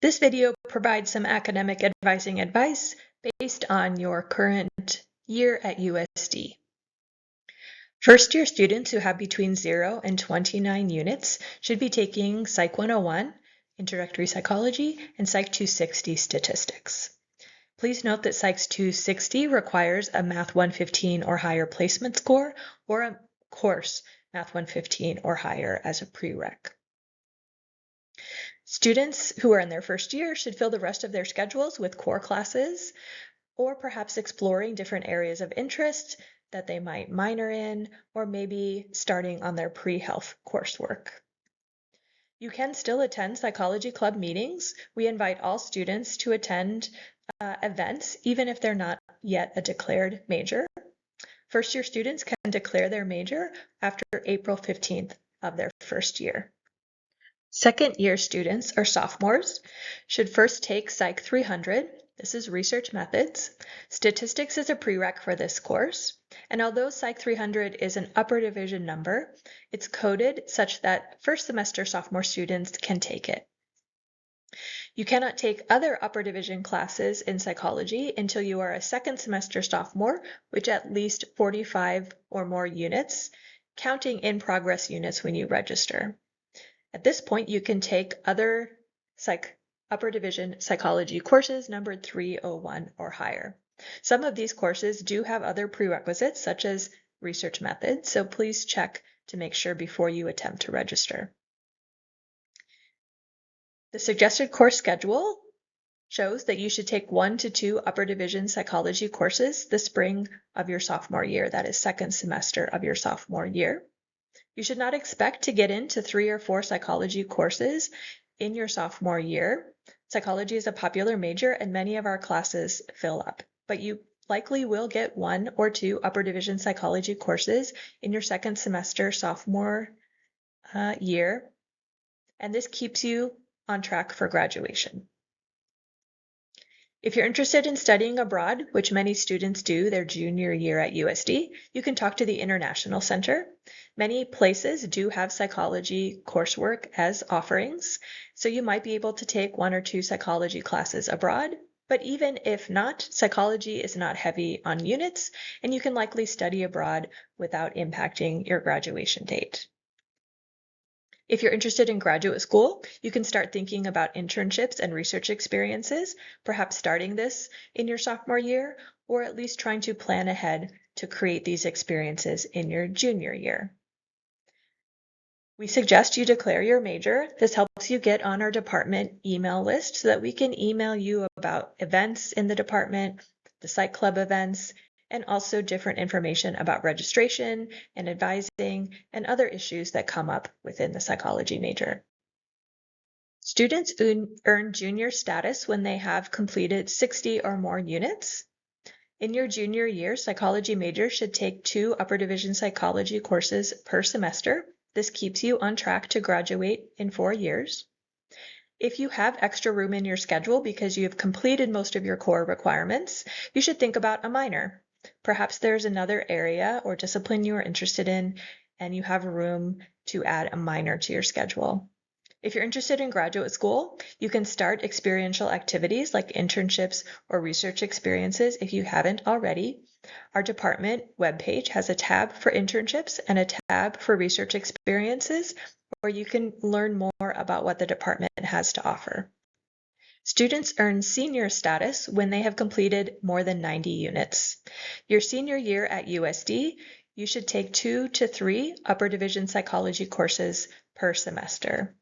This video provides some academic advising advice based on your current year at USD. First-year students who have between 0 and 29 units should be taking Psych 101, Introductory Psychology, and Psych 260, Statistics. Please note that Psych 260 requires a Math 115 or higher placement score or a course Math 115 or higher as a prereq. Students who are in their first year should fill the rest of their schedules with core classes or perhaps exploring different areas of interest that they might minor in, or maybe starting on their pre-health coursework. You can still attend psychology club meetings. We invite all students to attend events, even if they're not yet a declared major. First-year students can declare their major after April 15th of their first year. Second-year students, or sophomores, should first take Psych 300. This is research methods. Statistics is a prereq for this course, and although Psych 300 is an upper division number, it's coded such that first semester sophomore students can take it. You cannot take other upper division classes in psychology until you are a second semester sophomore, which at least 45 or more units, counting in progress units when you register. At this point, you can take other upper division psychology courses numbered 301 or higher. Some of these courses do have other prerequisites, such as research methods, so please check to make sure before you attempt to register. The suggested course schedule shows that you should take 1 to 2 upper division psychology courses the spring of your sophomore year, that is second semester of your sophomore year. You should not expect to get into 3 or 4 psychology courses in your sophomore year. Psychology is a popular major and many of our classes fill up, but you likely will get 1 or 2 upper division psychology courses in your second semester sophomore year, and this keeps you on track for graduation. If you're interested in studying abroad, which many students do their junior year at USD, you can talk to the International Center. Many places do have psychology coursework as offerings, so you might be able to take 1 or 2 psychology classes abroad, but even if not, psychology is not heavy on units, and you can likely study abroad without impacting your graduation date. If you're interested in graduate school, you can start thinking about internships and research experiences, perhaps starting this in your sophomore year, or at least trying to plan ahead to create these experiences in your junior year. We suggest you declare your major. This helps you get on our department email list so that we can email you about events in the department, the Psych Club events, and also different information about registration and advising and other issues that come up within the psychology major. Students earn junior status when they have completed 60 or more units. In your junior year, psychology majors should take 2 upper division psychology courses per semester. This keeps you on track to graduate in 4 years. If you have extra room in your schedule because you have completed most of your core requirements, you should think about a minor. Perhaps there's another area or discipline you are interested in, and you have room to add a minor to your schedule. If you're interested in graduate school, you can start experiential activities like internships or research experiences if you haven't already. Our department webpage has a tab for internships and a tab for research experiences, where you can learn more about what the department has to offer. Students earn senior status when they have completed more than 90 units. Your senior year at USD, you should take 2 to 3 upper division psychology courses per semester.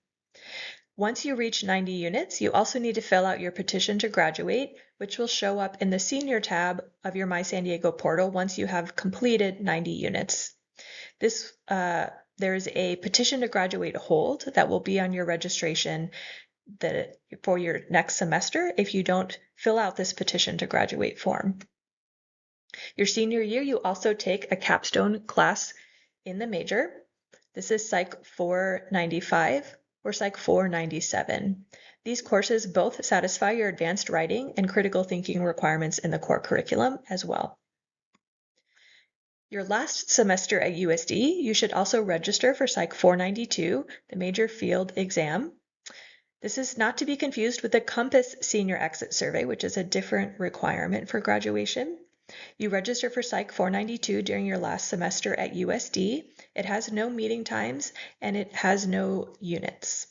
Once you reach 90 units, you also need to fill out your petition to graduate, which will show up in the senior tab of your My San Diego portal once you have completed 90 units. There is a petition to graduate hold that will be on your registration for your next semester if you don't fill out this petition to graduate form. Your senior year, you also take a capstone class in the major. This is Psych 495 or Psych 497. These courses both satisfy your advanced writing and critical thinking requirements in the core curriculum as well. Your last semester at USD, you should also register for Psych 492, the major field exam. This is not to be confused with the Compass Senior Exit Survey, which is a different requirement for graduation. You register for Psych 492 during your last semester at USD. It has no meeting times and it has no units.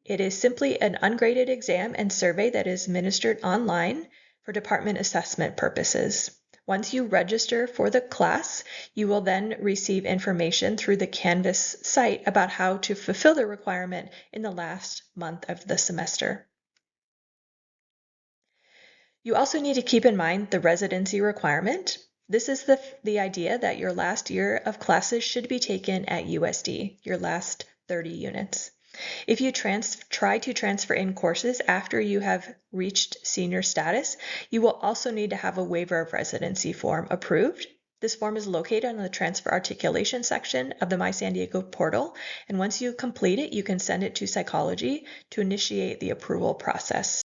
It is simply an ungraded exam and survey that is administered online for department assessment purposes. Once you register for the class, you will then receive information through the Canvas site about how to fulfill the requirement in the last month of the semester. You also need to keep in mind the residency requirement. This is the idea that your last year of classes should be taken at USD, your last 30 units. If you try to transfer in courses after you have reached senior status, you will also need to have a waiver of residency form approved. This form is located on the transfer articulation section of the My San Diego portal, and once you complete it, you can send it to psychology to initiate the approval process.